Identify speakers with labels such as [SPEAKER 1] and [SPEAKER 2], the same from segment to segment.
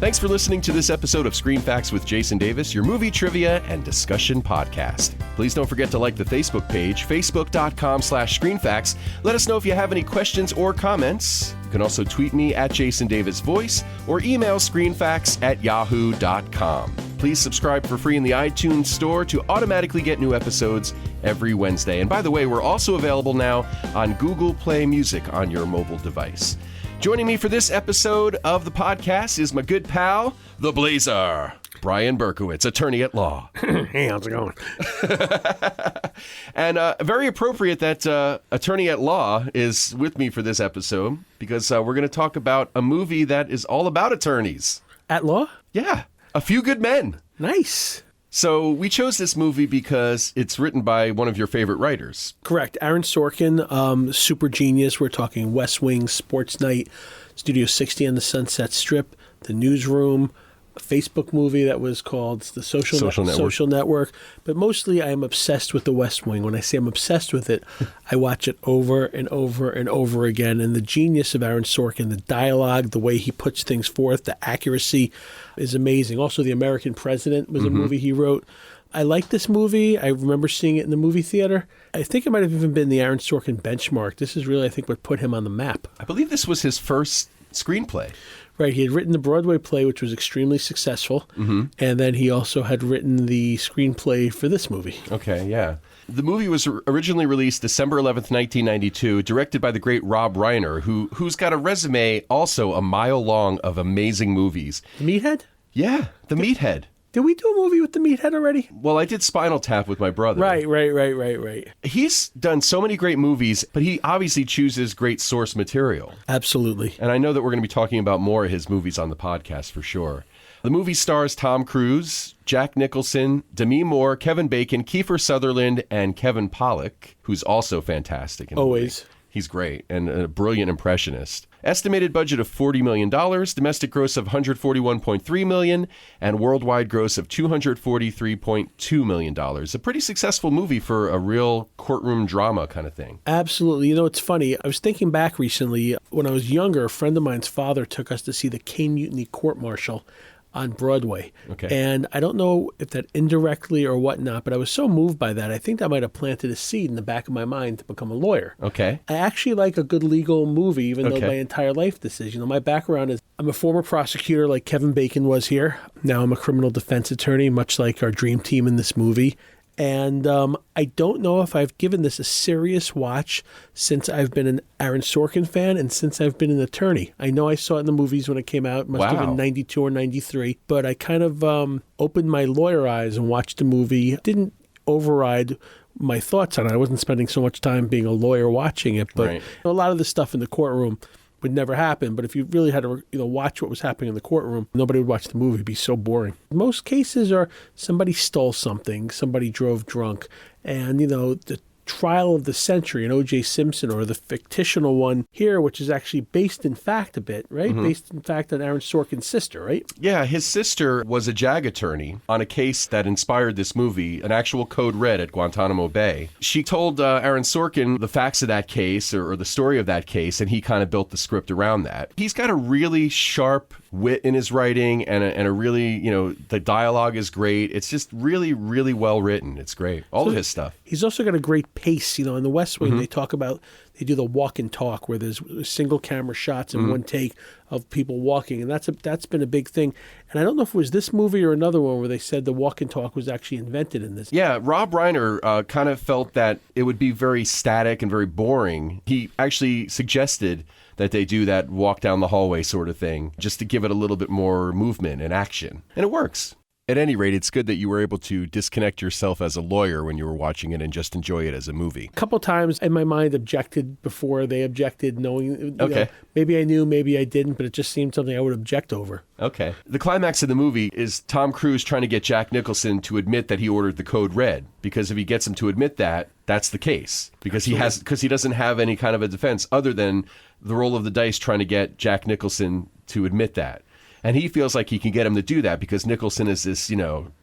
[SPEAKER 1] Thanks for listening to this episode of Screen Facts with Jason Davis, your movie trivia and discussion podcast. Please don't forget to like the Facebook page, facebook.com/screenfacts. Let us know if you have any questions or comments. You can also tweet me at Jason Davis Voice or email screenfacts@yahoo.com. Please subscribe for free in the iTunes store to automatically get new episodes every Wednesday. And by the way, we're also available now on Google Play Music on your mobile device. Joining me for this episode of the podcast is my good pal, the Blazer, Brian Berkowitz, attorney at law.
[SPEAKER 2] Hey, how's it going?
[SPEAKER 1] And very appropriate that attorney at law is with me for this episode because we're going to talk about a movie that is all about attorneys.
[SPEAKER 2] At law?
[SPEAKER 1] Yeah, A Few Good Men.
[SPEAKER 2] Nice.
[SPEAKER 1] So we chose this movie because it's written by one of your favorite writers.
[SPEAKER 2] Correct. Aaron Sorkin, super genius. We're talking West Wing, Sports Night, Studio 60 on the Sunset Strip, The Newsroom, a Facebook movie that was called The Social Network. But mostly I am obsessed with The West Wing. When I say I'm obsessed with it, I watch it over and over and over again. And the genius of Aaron Sorkin, the dialogue, the way he puts things forth, the accuracy is amazing. Also, The American President was a movie he wrote. I like this movie. I remember seeing it in the movie theater. I think it might have even been the Aaron Sorkin benchmark. This is really, I think, what put him on the map.
[SPEAKER 1] I believe this was his first screenplay.
[SPEAKER 2] Right. He had written the Broadway play, which was extremely successful. And then he also had written the screenplay for this movie.
[SPEAKER 1] Okay, yeah. The movie was originally released December 11th, 1992, directed by the great Rob Reiner, who's got a resume also a mile long of amazing movies.
[SPEAKER 2] The Meathead?
[SPEAKER 1] Yeah, The Meathead.
[SPEAKER 2] Did we do a movie with the Meathead already?
[SPEAKER 1] Well, I did Spinal Tap with my brother.
[SPEAKER 2] Right.
[SPEAKER 1] He's done so many great movies, but he obviously chooses great source material.
[SPEAKER 2] Absolutely.
[SPEAKER 1] And I know that we're going to be talking about more of his movies on the podcast for sure. The movie stars Tom Cruise, Jack Nicholson, Demi Moore, Kevin Bacon, Kiefer Sutherland, and Kevin Pollak, who's also fantastic in the movie.
[SPEAKER 2] Always.
[SPEAKER 1] He's great and a brilliant impressionist. Estimated budget of $40 million, domestic gross of $141.3 million, and worldwide gross of $243.2 million. A pretty successful movie for a real courtroom drama kind of thing.
[SPEAKER 2] Absolutely. You know, it's funny. I was thinking back recently. When I was younger, a friend of mine's father took us to see the Caine Mutiny Court-Martial on Broadway.
[SPEAKER 1] Okay.
[SPEAKER 2] And I don't know if that indirectly or whatnot, but I was so moved by that. I think that might have planted a seed in the back of my mind to become a lawyer.
[SPEAKER 1] Okay.
[SPEAKER 2] I actually like a good legal movie, even though my entire life this is. You know, my background is I'm a former prosecutor like Kevin Bacon was here. Now I'm a criminal defense attorney, much like our dream team in this movie. And I don't know if I've given this a serious watch since I've been an Aaron Sorkin fan and since I've been an attorney. I know I saw it in the movies when it came out. It must have been 92 or 93. But I kind of opened my lawyer eyes and watched the movie. Didn't override my thoughts on it. I wasn't spending so much time being a lawyer watching it. But a lot of the stuff in the courtroom would never happen. But if you really had to watch what was happening in the courtroom, nobody would watch the movie. It'd be so boring. Most cases are somebody stole something, somebody drove drunk, and, the trial of the century, an O.J. Simpson, or the fictional one here, which is actually based in fact a bit, right? Based in fact on Aaron Sorkin's sister, right?
[SPEAKER 1] Yeah, his sister was a JAG attorney on a case that inspired this movie, an actual code red at Guantanamo Bay. She told Aaron Sorkin the facts of that case or the story of that case, and he kind of built the script around that. He's got a really sharp wit in his writing and a really, the dialogue is great. It's just really, really well written. It's great. All of his stuff.
[SPEAKER 2] He's also got a great pace. In the West Wing, they do the walk and talk where there's single camera shots and one take of people walking. And that's been a big thing. And I don't know if it was this movie or another one where they said the walk and talk was actually invented in this.
[SPEAKER 1] Yeah, Rob Reiner kind of felt that it would be very static and very boring. He actually suggested that they do that walk down the hallway sort of thing, just to give it a little bit more movement and action. And it works. At any rate, it's good that you were able to disconnect yourself as a lawyer when you were watching it and just enjoy it as a movie.
[SPEAKER 2] A couple times in my mind objected before they objected, knowing maybe I knew, maybe I didn't, but it just seemed something I would object over.
[SPEAKER 1] Okay. The climax of the movie is Tom Cruise trying to get Jack Nicholson to admit that he ordered the code red, because if he gets him to admit that, that's the case. Because he doesn't have any kind of a defense other than the roll of the dice trying to get Jack Nicholson to admit that. And he feels like he can get him to do that because Nicholson is this,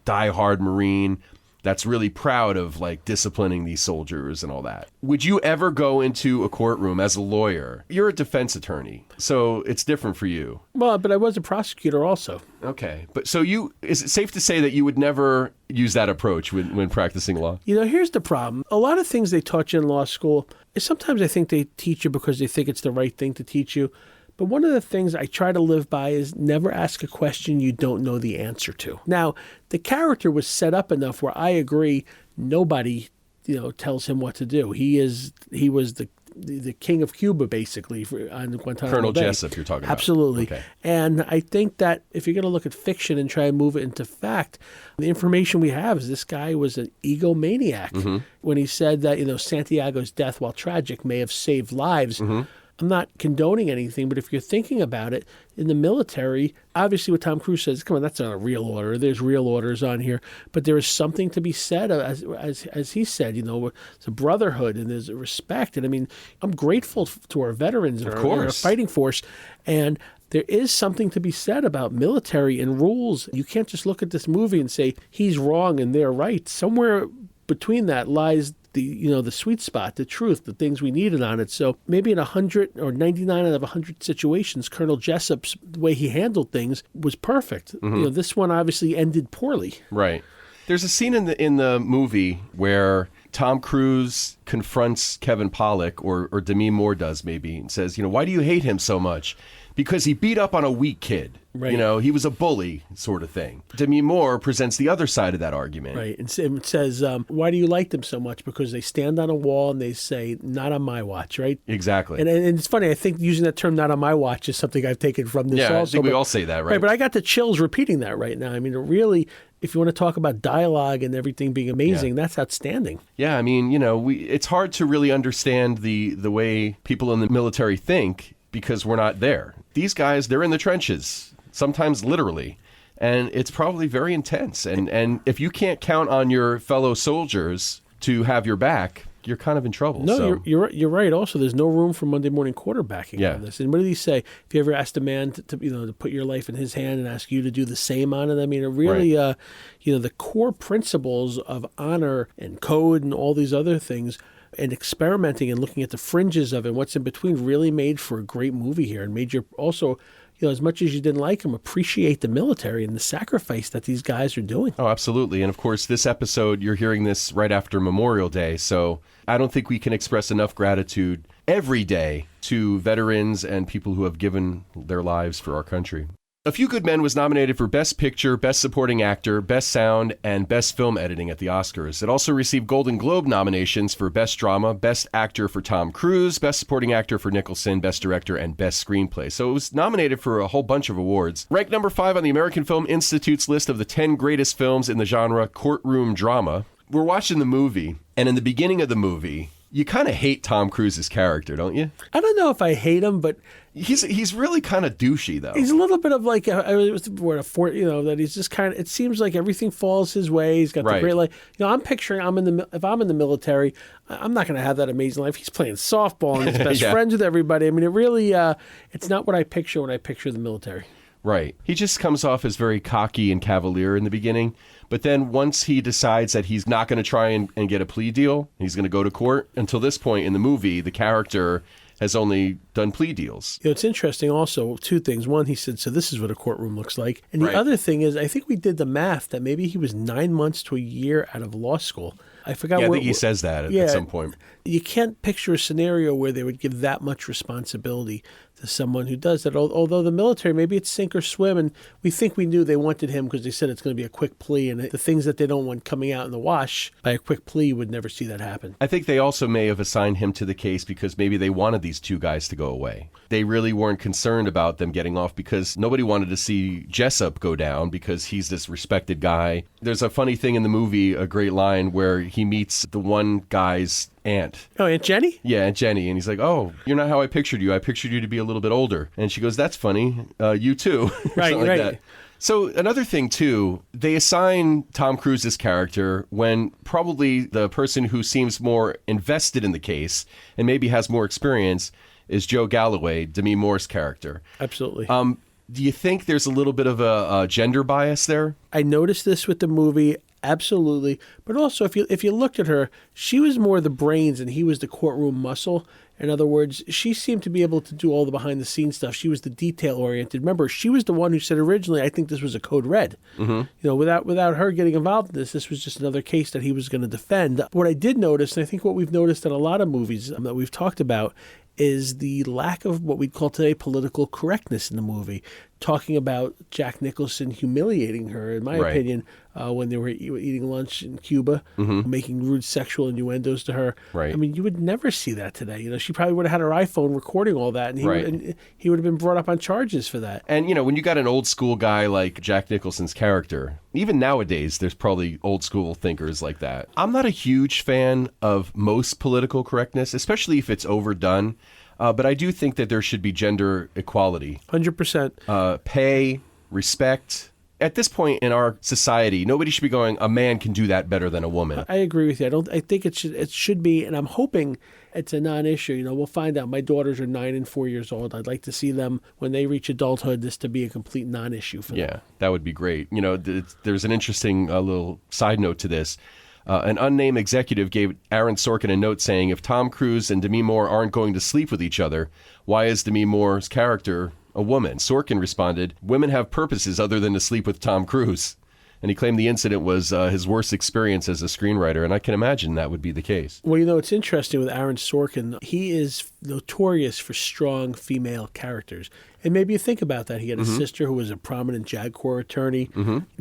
[SPEAKER 1] die-hard Marine. that's really proud of like disciplining these soldiers and all that. Would you ever go into a courtroom as a lawyer? You're a defense attorney, so it's different for you.
[SPEAKER 2] Well, but I was a prosecutor also.
[SPEAKER 1] Okay. But so is it safe to say that you would never use that approach when practicing law?
[SPEAKER 2] You know, here's the problem. A lot of things they taught you in law school, sometimes I think they teach you because they think it's the right thing to teach you. But one of the things I try to live by is never ask a question you don't know the answer to. Now, the character was set up enough where I agree nobody, tells him what to do. He was the king of Cuba, basically, on Guantanamo
[SPEAKER 1] Colonel
[SPEAKER 2] Bay.
[SPEAKER 1] Jessup, you're talking about.
[SPEAKER 2] Absolutely.
[SPEAKER 1] Okay.
[SPEAKER 2] And I think that if you're going to look at fiction and try and move it into fact, the information we have is this guy was an egomaniac. Mm-hmm. When he said that, Santiago's death, while tragic, may have saved lives. Mm-hmm. I'm not condoning anything, but if you're thinking about it, in the military, obviously what Tom Cruise says, come on, that's not a real order. There's real orders on here. But there is something to be said, as he said, it's a brotherhood and there's a respect. And I mean, I'm grateful to our veterans and our fighting force. And there is something to be said about military and rules. You can't just look at this movie and say, he's wrong and they're right. Somewhere between that lies the sweet spot, the truth, the things we needed on it. So maybe in 100 or 99 out of 100 situations, Colonel Jessup's the way he handled things was perfect. Mm-hmm. This one obviously ended poorly.
[SPEAKER 1] Right. There's a scene in the movie where Tom Cruise confronts Kevin Pollak, or Demi Moore does maybe, and says, why do you hate him so much? Because he beat up on a weak kid. Right. He was a bully sort of thing. Demi Moore presents the other side of that argument.
[SPEAKER 2] Right. And it says, why do you like them so much? Because they stand on a wall and they say, not on my watch, right?
[SPEAKER 1] Exactly.
[SPEAKER 2] And it's funny, I think using that term, not on my watch, is something I've taken from this also.
[SPEAKER 1] Yeah, I think we all say that, right?
[SPEAKER 2] Right, but I got the chills repeating that right now. I mean, it really, if you want to talk about dialogue and everything being amazing, that's outstanding.
[SPEAKER 1] Yeah, I mean, it's hard to really understand the way people in the military think because we're not there. These guys, they're in the trenches, sometimes literally, and it's probably very intense. And if you can't count on your fellow soldiers to have your back, you're kind of in trouble.
[SPEAKER 2] No, you're right. Also, there's no room for Monday morning quarterbacking on this. And what did he say? If you ever asked a man to put your life in his hand and ask you to do the same on it, I mean, it really, the core principles of honor and code and all these other things, and experimenting and looking at the fringes of it and what's in between, really made for a great movie here, and made you also, as much as you didn't like them, appreciate the military and the sacrifice that these guys are doing.
[SPEAKER 1] Oh, absolutely. And of course, this episode, you're hearing this right after Memorial Day, so I don't think we can express enough gratitude every day to veterans and people who have given their lives for our country. A Few Good Men was nominated for Best Picture, Best Supporting Actor, Best Sound, and Best Film Editing at the Oscars. It also received Golden Globe nominations for Best Drama, Best Actor for Tom Cruise, Best Supporting Actor for Nicholson, Best Director, and Best Screenplay. So it was nominated for a whole bunch of awards. Ranked number 5 on the American Film Institute's list of the 10 greatest films in the genre courtroom drama. We're watching the movie, and in the beginning of the movie, you kind of hate Tom Cruise's character, don't you?
[SPEAKER 2] I don't know if I hate him, but
[SPEAKER 1] he's really kind of douchey, though.
[SPEAKER 2] He's a little bit of like that he's just kind of. It seems like everything falls his way. He's got the great life. I'm picturing if I'm in the military, I'm not going to have that amazing life. He's playing softball and he's best friends with everybody. I mean, it really it's not what I picture when I picture the military.
[SPEAKER 1] Right. He just comes off as very cocky and cavalier in the beginning. But then once he decides that he's not going to try and get a plea deal, he's going to go to court. Until this point in the movie, the character has only done plea deals.
[SPEAKER 2] It's interesting also, two things. One, he said, so this is what a courtroom looks like. And the other thing is, I think we did the math that maybe he was 9 months to a year out of law school. I forgot.
[SPEAKER 1] Yeah, I think he says that at some point.
[SPEAKER 2] You can't picture a scenario where they would give that much responsibility to someone who does that. Although the military, maybe it's sink or swim, and we think we knew they wanted him because they said it's going to be a quick plea, and the things that they don't want coming out in the wash by a quick plea, you would never see that happen.
[SPEAKER 1] I think they also may have assigned him to the case because maybe they wanted these two guys to go away. They really weren't concerned about them getting off because nobody wanted to see Jessup go down because he's this respected guy. There's a funny thing in the movie, a great line where he meets the one guy's aunt.
[SPEAKER 2] Oh, Aunt Jenny?
[SPEAKER 1] Yeah, Aunt Jenny. And he's like, oh, you're not how I pictured you. I pictured you to be a little bit older. And she goes, that's funny. You too.
[SPEAKER 2] Right,
[SPEAKER 1] like
[SPEAKER 2] right.
[SPEAKER 1] That. So another thing, too, they assign Tom Cruise's character when probably the person who seems more invested in the case and maybe has more experience is Joe Galloway, Demi Moore's character.
[SPEAKER 2] Absolutely.
[SPEAKER 1] Do you think there's a little bit of a gender bias there?
[SPEAKER 2] I noticed this with the movie. Absolutely. But also, if you looked at her, she was more the brains and he was the courtroom muscle. In other words, she seemed to be able to do all the behind-the-scenes stuff. She was the detail-oriented. Remember, she was the one who said originally, I think this was a code red. Without her getting involved in this was just another case that he was going to defend. What I did notice, and I think what we've noticed in a lot of movies that we've talked about, is the lack of what we'd call today political correctness in the movie. Talking about Jack Nicholson humiliating her, in my opinion, when they were eating lunch in Cuba, making rude sexual innuendos to her.
[SPEAKER 1] Right.
[SPEAKER 2] I mean, you would never see that today. She probably would have had her iPhone recording all that, and he would have been brought up on charges for that.
[SPEAKER 1] And, when you got an old school guy like Jack Nicholson's character, even nowadays, there's probably old school thinkers like that. I'm not a huge fan of most political correctness, especially if it's overdone. But I do think that there should be gender equality.
[SPEAKER 2] 100%.
[SPEAKER 1] Pay, respect. At this point in our society, nobody should be going, a man can do that better than a woman.
[SPEAKER 2] I agree with you. I think it should be, and I'm hoping it's a non-issue. We'll find out. My daughters are 9 and 4 years old. I'd like to see them, when they reach adulthood, this to be a complete non-issue for them.
[SPEAKER 1] Yeah, that would be great. There's an interesting little side note to this. An unnamed executive gave Aaron Sorkin a note saying, if Tom Cruise and Demi Moore aren't going to sleep with each other, why is Demi Moore's character a woman? Sorkin responded, women have purposes other than to sleep with Tom Cruise. And he claimed the incident was his worst experience as a screenwriter, and I can imagine that would be the case.
[SPEAKER 2] Well, it's interesting with Aaron Sorkin. He is notorious for strong female characters. And maybe you think about that. He had a sister who was a prominent JAG Corps attorney.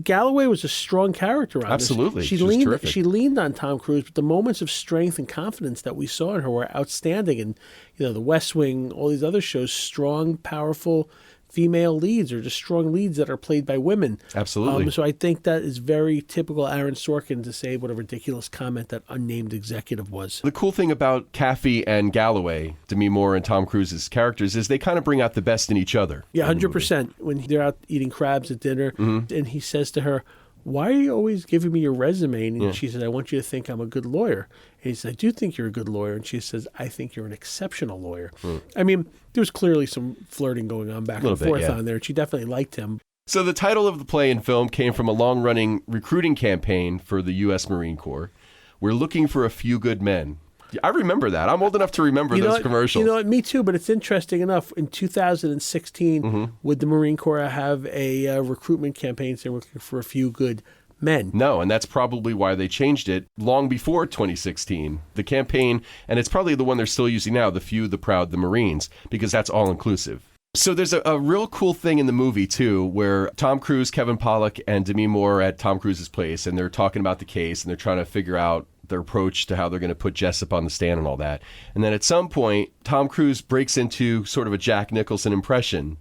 [SPEAKER 2] Galloway was a strong character on
[SPEAKER 1] Absolutely.
[SPEAKER 2] this.
[SPEAKER 1] She
[SPEAKER 2] leaned on Tom Cruise, but the moments of strength and confidence that we saw in her were outstanding. And, The West Wing, all these other shows, strong, powerful female leads or just strong leads that are played by women.
[SPEAKER 1] Absolutely.
[SPEAKER 2] So I think that is very typical Aaron Sorkin to say what a ridiculous comment that unnamed executive was.
[SPEAKER 1] The cool thing about Caffey and Galloway, Demi Moore and Tom Cruise's characters, is they kind of bring out the best in each other.
[SPEAKER 2] Yeah, 100%. When they're out eating crabs at dinner and he says to her, why are you always giving me your resume? And she says, I want you to think I'm a good lawyer. And he says, I do think you're a good lawyer. And she says, I think you're an exceptional lawyer. I mean, there was clearly some flirting going on back and forth on there. And she definitely liked him.
[SPEAKER 1] So the title of the play and film came from a long-running recruiting campaign for the U.S. Marine Corps. We're looking for a few good men. I remember that. I'm old enough to remember those commercials.
[SPEAKER 2] Me too, but it's interesting enough. In 2016, would the Marine Corps have a recruitment campaign saying we're looking for a few good men?
[SPEAKER 1] No, and that's probably why they changed it long before 2016. The campaign, and it's probably the one they're still using now, the few, the proud, the Marines, because that's all-inclusive. So there's a real cool thing in the movie, too, where Tom Cruise, Kevin Pollak, and Demi Moore are at Tom Cruise's place, and they're talking about the case, and they're trying to figure out their approach to how they're going to put Jessup on the stand and all that. And then at some point, Tom Cruise breaks into sort of a Jack Nicholson impression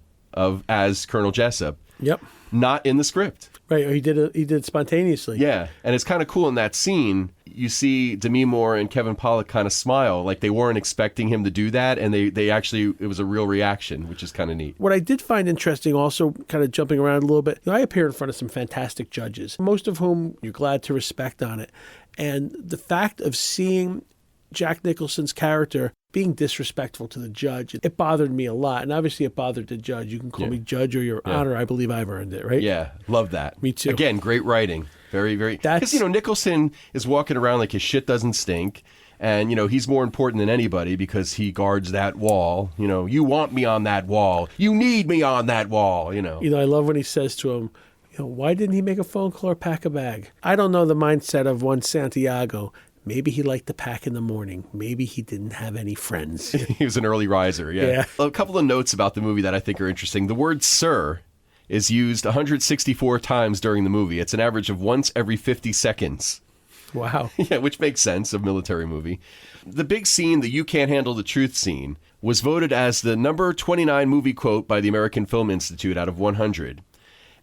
[SPEAKER 1] as Colonel Jessup.
[SPEAKER 2] Yep.
[SPEAKER 1] Not in the script.
[SPEAKER 2] Right, he did it spontaneously.
[SPEAKER 1] Yeah, and it's kind of cool in that scene. You see Demi Moore and Kevin Pollak kind of smile, like they weren't expecting him to do that, and they actually, it was a real reaction, which is kind of neat.
[SPEAKER 2] What I did find interesting, also kind of jumping around a little bit, I appear in front of some fantastic judges, most of whom you're glad to respect on it. And the fact of seeing Jack Nicholson's character being disrespectful to the judge, it bothered me a lot. And obviously it bothered the judge. You can call me judge or your honor. I believe I've earned it, right?
[SPEAKER 1] Yeah, love that.
[SPEAKER 2] Me too.
[SPEAKER 1] Again, great writing. Very, very. Because, Nicholson is walking around like his shit doesn't stink. And, he's more important than anybody because he guards that wall. You want me on that wall. You need me on that wall,
[SPEAKER 2] I love when he says to him, why didn't he make a phone call or pack a bag? I don't know the mindset of one Santiago. Maybe he liked to pack in the morning. Maybe he didn't have any friends.
[SPEAKER 1] He was an early riser, yeah. A couple of notes about the movie that I think are interesting. The word sir is used 164 times during the movie. It's an average of once every 50 seconds.
[SPEAKER 2] Wow.
[SPEAKER 1] Yeah, which makes sense, a military movie. The big scene, the You Can't Handle the Truth scene, was voted as the number 29 movie quote by the American Film Institute out of 100.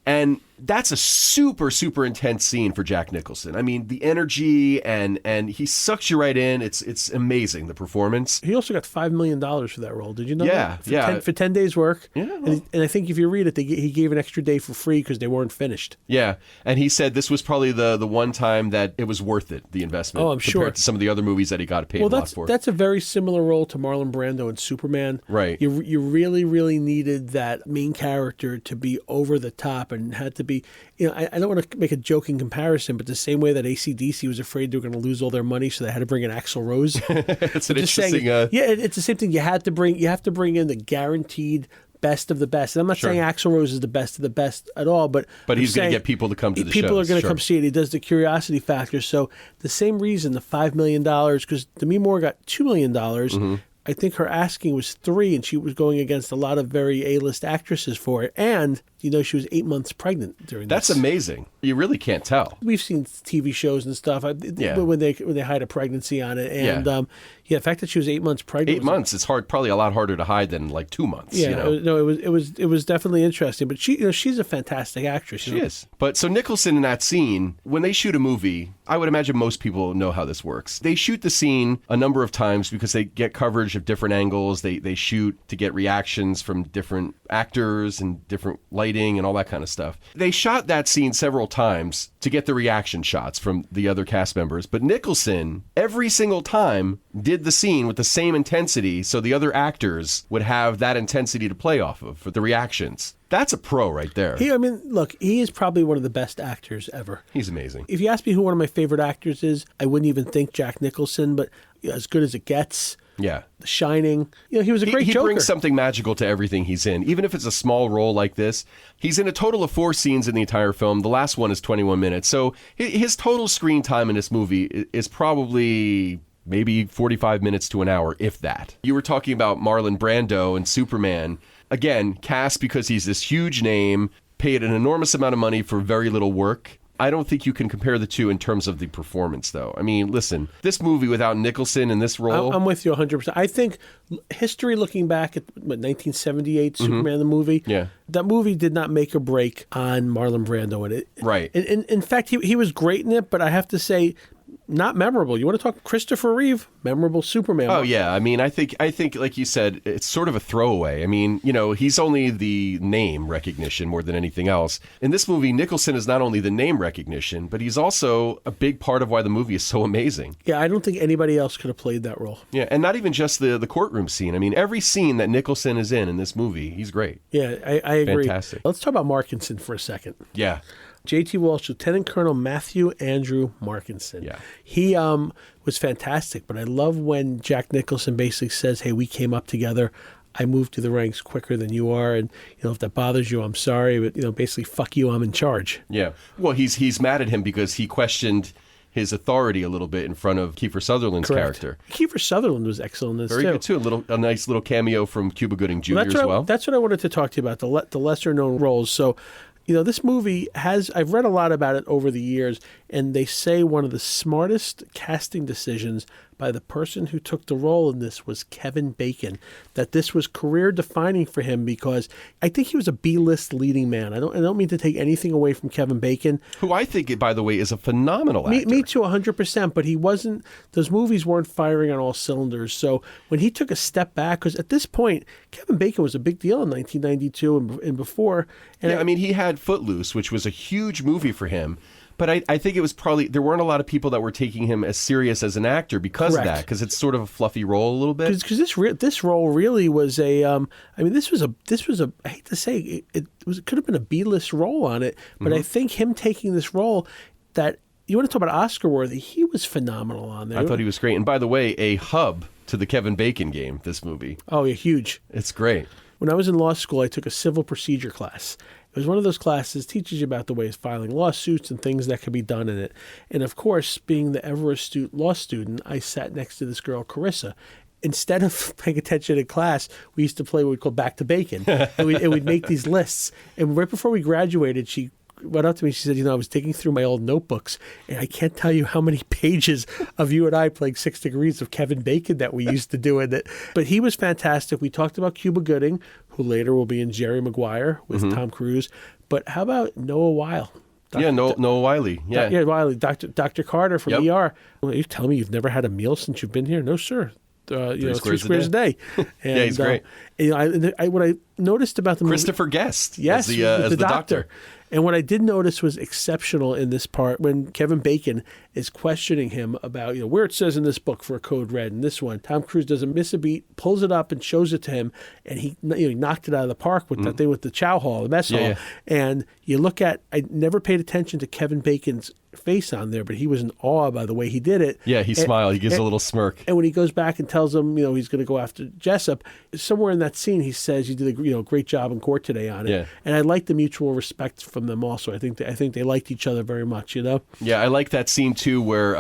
[SPEAKER 1] And that's a super, super intense scene for Jack Nicholson. I mean, the energy and he sucks you right in. It's amazing, the performance.
[SPEAKER 2] He also got $5 million for that role. Did you know that?
[SPEAKER 1] Yeah.
[SPEAKER 2] For 10 days' work.
[SPEAKER 1] Yeah.
[SPEAKER 2] Well. And I think if you read it, he gave an extra day for free because they weren't finished.
[SPEAKER 1] Yeah. And he said this was probably the one time that it was worth it, the investment.
[SPEAKER 2] Oh, I'm sure.
[SPEAKER 1] Compared to some of the other movies that he got paid a lot for.
[SPEAKER 2] That's a very similar role to Marlon Brando in Superman.
[SPEAKER 1] Right.
[SPEAKER 2] You really, really needed that main character to be over the top and had to to be, I don't want to make a joking comparison, but the same way that AC/DC was afraid they were going to lose all their money, so they had to bring in Axl Rose.
[SPEAKER 1] It's an interesting.
[SPEAKER 2] It's the same thing. You have to bring in the guaranteed best of the best. And I'm not saying Axl Rose is the best of the best at all, but
[SPEAKER 1] he's going to get people to come to the show.
[SPEAKER 2] People are going to come see it. He does the curiosity factor. So the same reason, the $5 million, because Demi Moore got $2 million. I think her asking was $3 million, and she was going against a lot of very A-list actresses for it. And, she was 8 months pregnant during
[SPEAKER 1] That's amazing. You really can't tell.
[SPEAKER 2] We've seen TV shows and stuff when they hide a pregnancy on it. And, the fact that she was 8 months pregnant.
[SPEAKER 1] 8 months, it's probably a lot harder to hide than like 2 months.
[SPEAKER 2] Yeah, it was definitely interesting. But she's a fantastic actress.
[SPEAKER 1] She is. But so Nicholson in that scene, when they shoot a movie, I would imagine most people know how this works. They shoot the scene a number of times because they get coverage of different angles. They shoot to get reactions from different actors and different lighting and all that kind of stuff. They shot that scene several times to get the reaction shots from the other cast members. But Nicholson, every single time, did the scene with the same intensity so the other actors would have that intensity to play off of for the reactions. That's a pro right there.
[SPEAKER 2] He is probably one of the best actors ever.
[SPEAKER 1] He's amazing.
[SPEAKER 2] If you ask me who one of my favorite actors is, I wouldn't even think Jack Nicholson, but as good as it gets.
[SPEAKER 1] Yeah.
[SPEAKER 2] The Shining. He was a great Joker.
[SPEAKER 1] He brings something magical to everything he's in. Even if it's a small role like this, he's in a total of 4 scenes in the entire film. The last one is 21 minutes. So his total screen time in this movie is probably maybe 45 minutes to an hour, if that. You were talking about Marlon Brando and Superman. Again, cast because he's this huge name, paid an enormous amount of money for very little work. I don't think you can compare the two in terms of the performance, though. I mean, listen, this movie without Nicholson in this role...
[SPEAKER 2] I'm with you 100%. I think history looking back at 1978, Superman the movie, that movie did not make or break on Marlon Brando in it.
[SPEAKER 1] Right.
[SPEAKER 2] In fact, he was great in it, but I have to say... not memorable. You want to talk Christopher Reeve? Memorable Superman.
[SPEAKER 1] Oh, yeah. I mean, I think, like you said, it's sort of a throwaway. I mean, he's only the name recognition more than anything else. In this movie, Nicholson is not only the name recognition, but he's also a big part of why the movie is so amazing.
[SPEAKER 2] Yeah, I don't think anybody else could have played that role.
[SPEAKER 1] Yeah, and not even just the courtroom scene. I mean, every scene that Nicholson is in this movie, he's great.
[SPEAKER 2] Yeah, I agree.
[SPEAKER 1] Fantastic.
[SPEAKER 2] Let's talk about Markinson for a second.
[SPEAKER 1] Yeah.
[SPEAKER 2] J.T. Walsh, Lieutenant Colonel Matthew Andrew Markinson.
[SPEAKER 1] Yeah.
[SPEAKER 2] He was fantastic, but I love when Jack Nicholson basically says, hey, we came up together. I moved to the ranks quicker than you are, and if that bothers you, I'm sorry, but basically, fuck you, I'm in charge.
[SPEAKER 1] Yeah. Well, he's mad at him because he questioned his authority a little bit in front of Kiefer Sutherland's character.
[SPEAKER 2] Kiefer Sutherland was excellent in this,
[SPEAKER 1] Very good, too. A nice little cameo from Cuba Gooding Jr. as well.
[SPEAKER 2] That's what I wanted to talk to you about, the lesser-known roles. So, this movie I've read a lot about it over the years, and they say one of the smartest casting decisions by the person who took the role in this was Kevin Bacon, that this was career defining for him because I think he was a B-list leading man. I don't mean to take anything away from Kevin Bacon.
[SPEAKER 1] Who I think, by the way, is a phenomenal actor.
[SPEAKER 2] Me too, 100%, but he wasn't, those movies weren't firing on all cylinders. So when he took a step back, because at this point, Kevin Bacon was a big deal in 1992 and before. And
[SPEAKER 1] he had Footloose, which was a huge movie for him. But I think it was probably, there weren't a lot of people that were taking him as serious as an actor because of that, because it's sort of a fluffy role a little bit.
[SPEAKER 2] Because this role really was this was a I hate to say it could have been a B-list role on it, but I think him taking this role, that you want to talk about Oscar worthy, he was phenomenal on there.
[SPEAKER 1] I thought he was great, and by the way, a hub to the Kevin Bacon game. This movie.
[SPEAKER 2] Oh yeah, huge.
[SPEAKER 1] It's great.
[SPEAKER 2] When I was in law school, I took a civil procedure class. It was one of those classes teaches you about the ways of filing lawsuits and things that can be done in it. And of course, being the ever astute law student, I sat next to this girl, Carissa. Instead of paying attention in class, we used to play what we call back to bacon. and we'd make these lists. And right before we graduated, she went up to me. She said, I was digging through my old notebooks, and I can't tell you how many pages of you and I playing 6 Degrees of Kevin Bacon that we used to do in it. But he was fantastic. We talked about Cuba Gooding, who later will be in Jerry Maguire with Tom Cruise. But how about Noah Wyle?
[SPEAKER 1] Noah Wiley. Yeah,
[SPEAKER 2] Wiley. Dr. Carter from ER. Well, you tell me you've never had a meal since you've been here? No, sir. 3 squares a day. And,
[SPEAKER 1] yeah, he's great.
[SPEAKER 2] What I noticed about the movie,
[SPEAKER 1] Christopher Guest,
[SPEAKER 2] yes,
[SPEAKER 1] as the doctor.
[SPEAKER 2] And what I did notice was exceptional in this part when Kevin Bacon, is questioning him about, where it says in this book for a code red and this one. Tom Cruise doesn't miss a beat, pulls it up and shows it to him, and he knocked it out of the park with that thing with the chow hall, the mess hall.
[SPEAKER 1] Yeah.
[SPEAKER 2] And you look at, I never paid attention to Kevin Bacon's face on there, but he was in awe by the way he did it.
[SPEAKER 1] Yeah, he smiled. He gives a little smirk.
[SPEAKER 2] And when he goes back and tells him, he's going to go after Jessup, somewhere in that scene he says, "You did a great job in court today on it."
[SPEAKER 1] Yeah.
[SPEAKER 2] And I like the mutual respect from them also. I think they liked each other very much.
[SPEAKER 1] Yeah, I like that scene too, where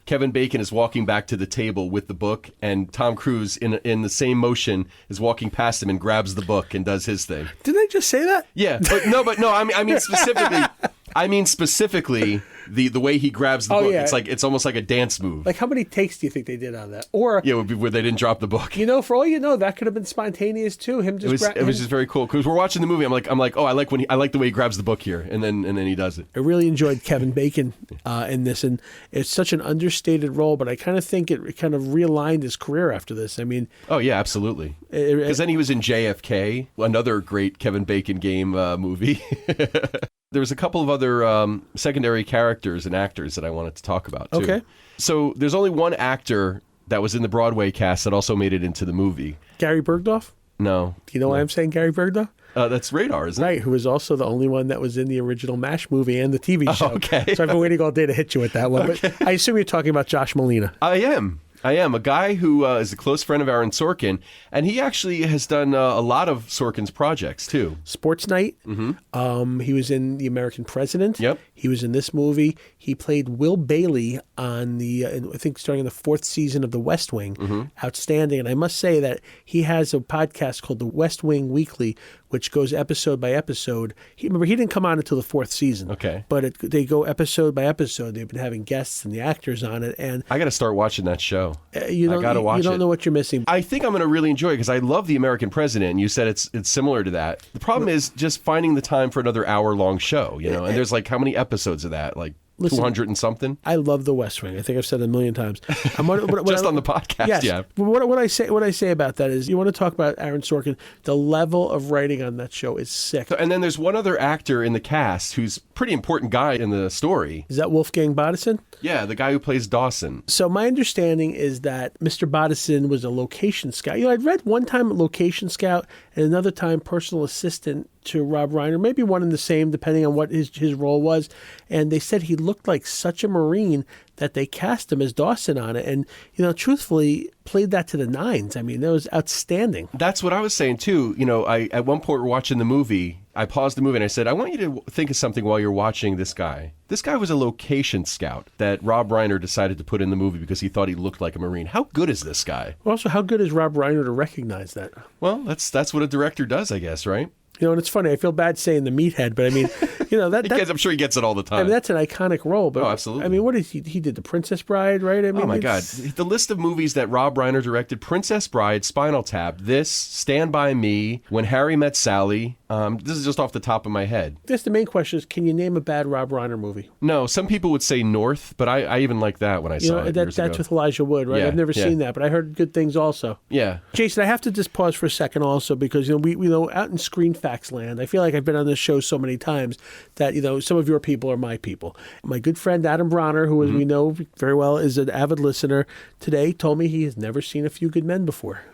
[SPEAKER 1] Kevin Bacon is walking back to the table with the book, and Tom Cruise in the same motion is walking past him and grabs the book and does his thing.
[SPEAKER 2] Didn't I just say that?
[SPEAKER 1] Yeah, but no. I mean specifically. The way he grabs the book,
[SPEAKER 2] yeah.
[SPEAKER 1] It's almost like a dance move.
[SPEAKER 2] Like, how many takes do you think they did on that? Or
[SPEAKER 1] yeah, where they didn't drop the book.
[SPEAKER 2] For all you know, that could have been spontaneous too. Him just
[SPEAKER 1] it was just very cool because we're watching the movie. I'm like, oh, I like the way he grabs the book here, and then he does it.
[SPEAKER 2] I really enjoyed Kevin Bacon in this, and it's such an understated role, but I kind of think it kind of realigned his career after this. I mean,
[SPEAKER 1] oh yeah, absolutely. Because then he was in JFK, another great Kevin Bacon game movie. There was a couple of other secondary characters and actors that I wanted to talk about, too.
[SPEAKER 2] Okay.
[SPEAKER 1] So there's only one actor that was in the Broadway cast that also made it into the movie.
[SPEAKER 2] Gary Bergdorf?
[SPEAKER 1] No.
[SPEAKER 2] Do you know why I'm saying Gary Bergdorf?
[SPEAKER 1] That's Radar, isn't it?
[SPEAKER 2] Right, who was also the only one that was in the original MASH movie and the TV show.
[SPEAKER 1] Okay.
[SPEAKER 2] So I've been waiting all day to hit you with that one. Okay. But I assume you're talking about Josh Molina.
[SPEAKER 1] I am. A guy who is a close friend of Aaron Sorkin, and he actually has done a lot of Sorkin's projects, too.
[SPEAKER 2] Sports Night. Mm-hmm. He was in The American President.
[SPEAKER 1] Yep.
[SPEAKER 2] He was in this movie. He played Will Bailey on I think starting in the 4th season of The West Wing. Mm-hmm. Outstanding. And I must say that he has a podcast called The West Wing Weekly, which goes episode by episode. Remember, he didn't come on until the 4th season.
[SPEAKER 1] Okay.
[SPEAKER 2] But they go episode by episode. They've been having guests and the actors on it. And
[SPEAKER 1] I got to start watching that show.
[SPEAKER 2] I got to watch it. You don't know what you're missing.
[SPEAKER 1] I think I'm going to really enjoy it because I love The American President, and you said it's similar to that. The problem is just finding the time for another hour-long show, and there's like how many episodes of that? Like Listen, 200 and something? I
[SPEAKER 2] love The West Wing. I think I've said it a million times.
[SPEAKER 1] Just on the podcast,
[SPEAKER 2] yes.
[SPEAKER 1] Yeah.
[SPEAKER 2] What I say about that is, you want to talk about Aaron Sorkin, the level of writing on that show is sick.
[SPEAKER 1] And then there's one other actor in the cast who's a pretty important guy in the story.
[SPEAKER 2] Is that Wolfgang Bodison?
[SPEAKER 1] Yeah, the guy who plays Dawson.
[SPEAKER 2] So my understanding is that Mr. Bodison was a location scout. I'd read one time a location scout and another time personal assistant to Rob Reiner, maybe one and the same, depending on what his role was. And they said he looked like such a Marine that they cast him as Dawson on it. And, truthfully, played that to the nines. I mean, that was outstanding.
[SPEAKER 1] That's what I was saying, too. At one point we're watching the movie. I paused the movie and I said, I want you to think of something while you're watching this guy. This guy was a location scout that Rob Reiner decided to put in the movie because he thought he looked like a Marine. How good is this guy?
[SPEAKER 2] Also, how good is Rob Reiner to recognize that?
[SPEAKER 1] Well, that's what a director does, I guess, right?
[SPEAKER 2] And it's funny. I feel bad saying the meathead, but I mean, that
[SPEAKER 1] I'm sure he gets it all the time.
[SPEAKER 2] I mean, that's an iconic role. But,
[SPEAKER 1] absolutely.
[SPEAKER 2] I mean, what did he did? The Princess Bride, right? I mean,
[SPEAKER 1] oh my God, the list of movies that Rob Reiner directed: Princess Bride, Spinal Tap, this, Stand By Me, When Harry Met Sally. This is just off the top of my head.
[SPEAKER 2] I guess the main question is, can you name a bad Rob Reiner movie?
[SPEAKER 1] No, some people would say North, but I even like that when I saw it.
[SPEAKER 2] That's with Elijah Wood, right?
[SPEAKER 1] Yeah,
[SPEAKER 2] I've never seen that, but I heard good things also.
[SPEAKER 1] Yeah.
[SPEAKER 2] Jason, I have to just pause for a second also because, we out in Screen Facts land, I feel like I've been on this show so many times that, some of your people are my people. My good friend Adam Bronner, who, as we know very well, is an avid listener, today told me he has never seen A Few Good Men before.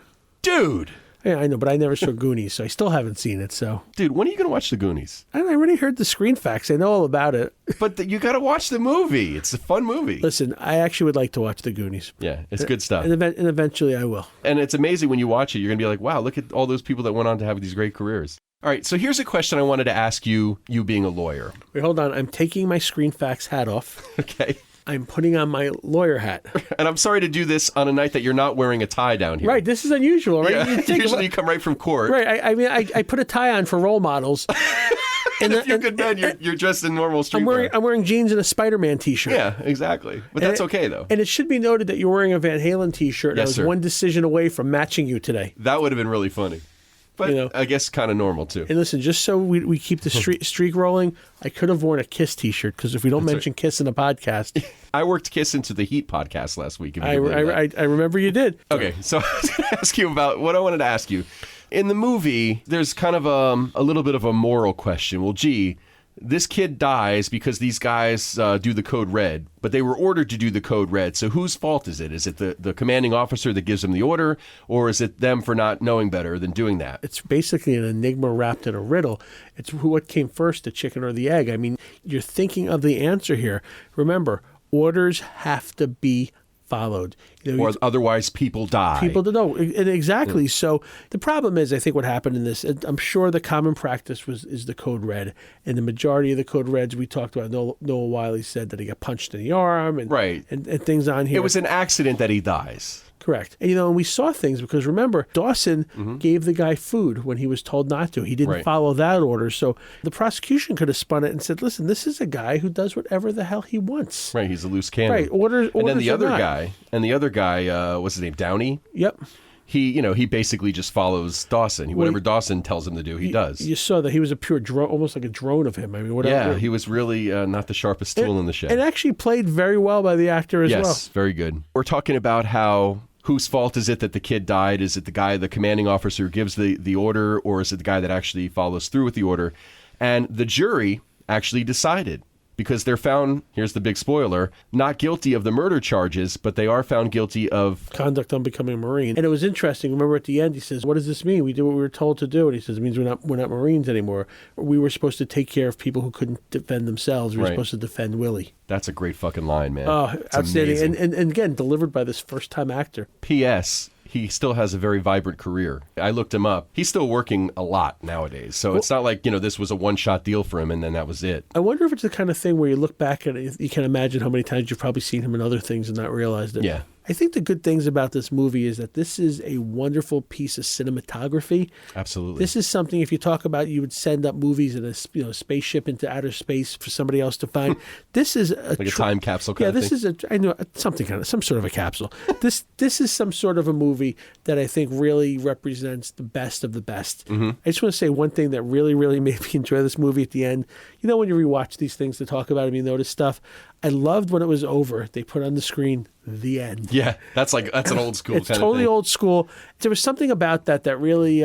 [SPEAKER 1] Dude!
[SPEAKER 2] Yeah, I know, but I never saw Goonies, so I still haven't seen it. So,
[SPEAKER 1] dude, when are you going to watch the Goonies?
[SPEAKER 2] I already heard the Screen Facts. I know all about it.
[SPEAKER 1] But you got to watch the movie. It's a fun movie.
[SPEAKER 2] Listen, I actually would like to watch the Goonies.
[SPEAKER 1] Yeah, it's good stuff.
[SPEAKER 2] And eventually I will.
[SPEAKER 1] And it's amazing when you watch it. You're going to be like, wow, look at all those people that went on to have these great careers. All right, so here's a question I wanted to ask you being a lawyer.
[SPEAKER 2] Wait, hold on. I'm taking my Screen Facts hat off.
[SPEAKER 1] Okay.
[SPEAKER 2] I'm putting on my lawyer hat.
[SPEAKER 1] And I'm sorry to do this on a night that you're not wearing a tie down here.
[SPEAKER 2] Right, this is unusual, right?
[SPEAKER 1] Yeah. Usually you come right from court.
[SPEAKER 2] Right, I put a tie on for role models.
[SPEAKER 1] If you're good men, you're dressed in normal streetwear.
[SPEAKER 2] I'm wearing jeans and a Spider-Man t-shirt.
[SPEAKER 1] Yeah, exactly. But that's okay, though.
[SPEAKER 2] And it should be noted that you're wearing a Van Halen t-shirt. And
[SPEAKER 1] yes,
[SPEAKER 2] I was
[SPEAKER 1] sir.
[SPEAKER 2] one decision away from matching you today.
[SPEAKER 1] That would have been really funny. But I guess kind of normal, too.
[SPEAKER 2] And listen, just so we keep the streak rolling, I could have worn a Kiss t-shirt, because if we don't mention Kiss in the podcast...
[SPEAKER 1] I worked Kiss into the Heat podcast last week.
[SPEAKER 2] I remember you did.
[SPEAKER 1] Okay, so I was going to ask you about what I wanted to ask you. In the movie, there's kind of a little bit of a moral question. Well, gee, This kid dies because these guys do the code red, but they were ordered to do the code red. So whose fault is it? Is it the commanding officer that gives them the order, or is it them for not knowing better than doing that?
[SPEAKER 2] It's basically an enigma wrapped in a riddle. It's what came first, the chicken or the egg. I mean, you're thinking of the answer here. Remember, orders have to be followed.
[SPEAKER 1] Or otherwise people die.
[SPEAKER 2] People don't know. Exactly. So the problem is, I think what happened in this, I'm sure the common practice is the code red. And the majority of the code reds we talked about, Noah Wiley said that he got punched in the arm and, and things on here.
[SPEAKER 1] It was an accident that he dies.
[SPEAKER 2] Correct. And, and we saw things because, remember, Dawson gave the guy food when he was told not to. He didn't follow that order. So the prosecution could have spun it and said, listen, this is a guy who does whatever the hell he wants.
[SPEAKER 1] Right. He's a loose cannon.
[SPEAKER 2] Right. Orders
[SPEAKER 1] and then the other
[SPEAKER 2] not.
[SPEAKER 1] guy, what's his name, Downey?
[SPEAKER 2] Yep.
[SPEAKER 1] He basically just follows Dawson. Whatever Dawson tells him to do, he does.
[SPEAKER 2] You saw that he was a pure drone, almost like a drone of him. I mean, whatever.
[SPEAKER 1] Yeah, he was really not the sharpest tool in the shed.
[SPEAKER 2] And actually played very well by the actor as well.
[SPEAKER 1] Yes, very good. We're talking about how... Whose fault is it that the kid died? Is it the guy, the commanding officer who gives the order, or is it the guy that actually follows through with the order? And the jury actually decided, because they're found, here's the big spoiler, not guilty of the murder charges, but they are found guilty of...
[SPEAKER 2] conduct on becoming a Marine. And it was interesting. Remember at the end, he says, what does this mean? We did what we were told to do. And he says, it means we're not Marines anymore. We were supposed to take care of people who couldn't defend themselves. We were supposed to defend Willie.
[SPEAKER 1] That's a great fucking line, man.
[SPEAKER 2] Oh,
[SPEAKER 1] it's
[SPEAKER 2] outstanding. And again, delivered by this first-time actor.
[SPEAKER 1] P.S., he still has a very vibrant career. I looked him up. He's still working a lot nowadays. So it's not like, this was a one-shot deal for him and then that was it.
[SPEAKER 2] I wonder if it's the kind of thing where you look back at it, you can imagine how many times you've probably seen him in other things and not realized it.
[SPEAKER 1] Yeah.
[SPEAKER 2] I think the good things about this movie is that this is a wonderful piece of cinematography.
[SPEAKER 1] Absolutely.
[SPEAKER 2] This is something, if you talk about, you would send up movies in a spaceship into outer space for somebody else to find. This is a
[SPEAKER 1] time capsule kind of thing.
[SPEAKER 2] Yeah, this is some sort of a capsule. This is some sort of a movie that I think really represents the best of the best. I just want to say one thing that really, really made me enjoy this movie at the end. When you rewatch these things to talk about them, you notice stuff. I loved when it was over, they put on the screen, the end.
[SPEAKER 1] Yeah, that's an old school
[SPEAKER 2] it's
[SPEAKER 1] kind
[SPEAKER 2] totally
[SPEAKER 1] of thing.
[SPEAKER 2] old school. There was something about that really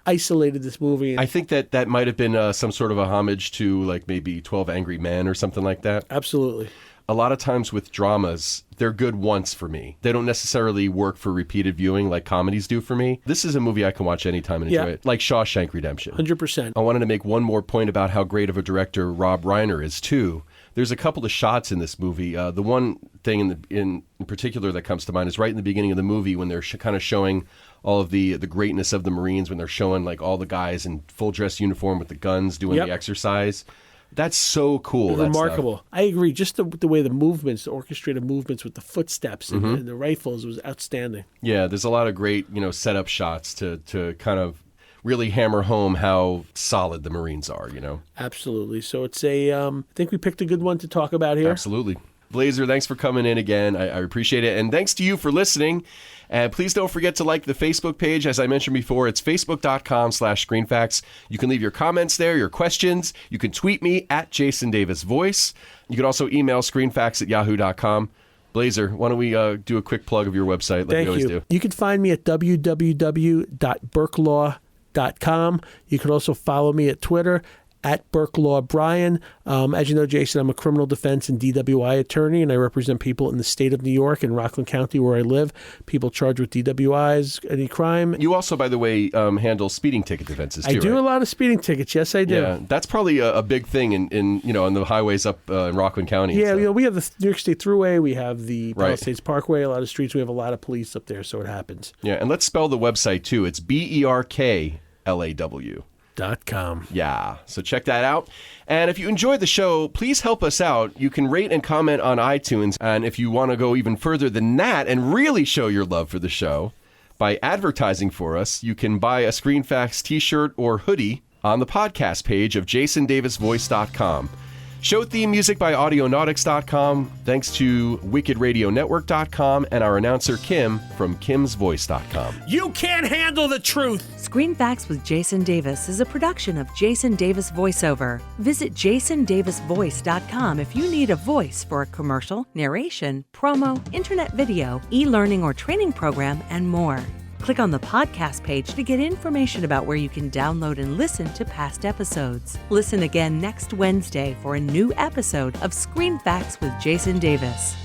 [SPEAKER 2] isolated this movie.
[SPEAKER 1] I think that might have been some sort of a homage to like maybe 12 Angry Men or something like that.
[SPEAKER 2] Absolutely.
[SPEAKER 1] A lot of times with dramas, they're good once for me. They don't necessarily work for repeated viewing like comedies do for me. This is a movie I can watch anytime and enjoy it, like Shawshank Redemption.
[SPEAKER 2] 100%.
[SPEAKER 1] I wanted to make one more point about how great of a director Rob Reiner is, too. There's a couple of shots in this movie. The one thing in particular that comes to mind is right in the beginning of the movie when they're kind of showing all of the greatness of the Marines, when they're showing like all the guys in full dress uniform with the guns doing the exercise. That's so cool.
[SPEAKER 2] Remarkable. I agree. Just the way the movements, the orchestrated movements with the footsteps and the rifles was outstanding. Yeah,
[SPEAKER 1] there's a lot of great, setup shots to kind of really hammer home how solid the Marines are,
[SPEAKER 2] Absolutely. So it's I think we picked a good one to talk about here.
[SPEAKER 1] Absolutely. Blazer, thanks for coming in again. I appreciate it. And thanks to you for listening. And please don't forget to like the Facebook page. As I mentioned before, it's facebook.com/ScreenFacts. You can leave your comments there, your questions. You can tweet me at Jason Davis Voice. You can also email screenfacts@yahoo.com. Blazer, why don't we do a quick plug of your website like we always do?
[SPEAKER 2] You can find me at www.berklaw.com. You can also follow me at Twitter at BerklawBrian. As you know, Jason, I'm a criminal defense and DWI attorney, and I represent people in the state of New York and Rockland County where I live, people charged with DWIs, any crime.
[SPEAKER 1] You also, by the way, handle speeding ticket defenses, too,
[SPEAKER 2] I do
[SPEAKER 1] right?
[SPEAKER 2] a lot of speeding tickets. Yes, I do.
[SPEAKER 1] Yeah, that's probably a big thing in on the highways up in Rockland County.
[SPEAKER 2] Yeah, we have the New York State Thruway, we have the Palisades Parkway, a lot of streets. We have a lot of police up there, so it happens.
[SPEAKER 1] Yeah, and let's spell the website, too. It's BERKLAW.
[SPEAKER 2] .com.
[SPEAKER 1] Yeah, so check that out. And if you enjoyed the show, please help us out. You can rate and comment on iTunes. And if you want to go even further than that and really show your love for the show, by advertising for us, you can buy a ScreenFacts t-shirt or hoodie on the podcast page of jasondavisvoice.com. Show theme music by Audionautics.com. Thanks to WickedRadioNetwork.com and our announcer Kim from Kim'sVoice.com.
[SPEAKER 2] You can't handle the truth!
[SPEAKER 3] Screen Facts with Jason Davis is a production of Jason Davis VoiceOver. Visit JasonDavisVoice.com if you need a voice for a commercial, narration, promo, internet video, e-learning or training program, and more. Click on the podcast page to get information about where you can download and listen to past episodes. Listen again next Wednesday for a new episode of Screen Facts with Jason Davis.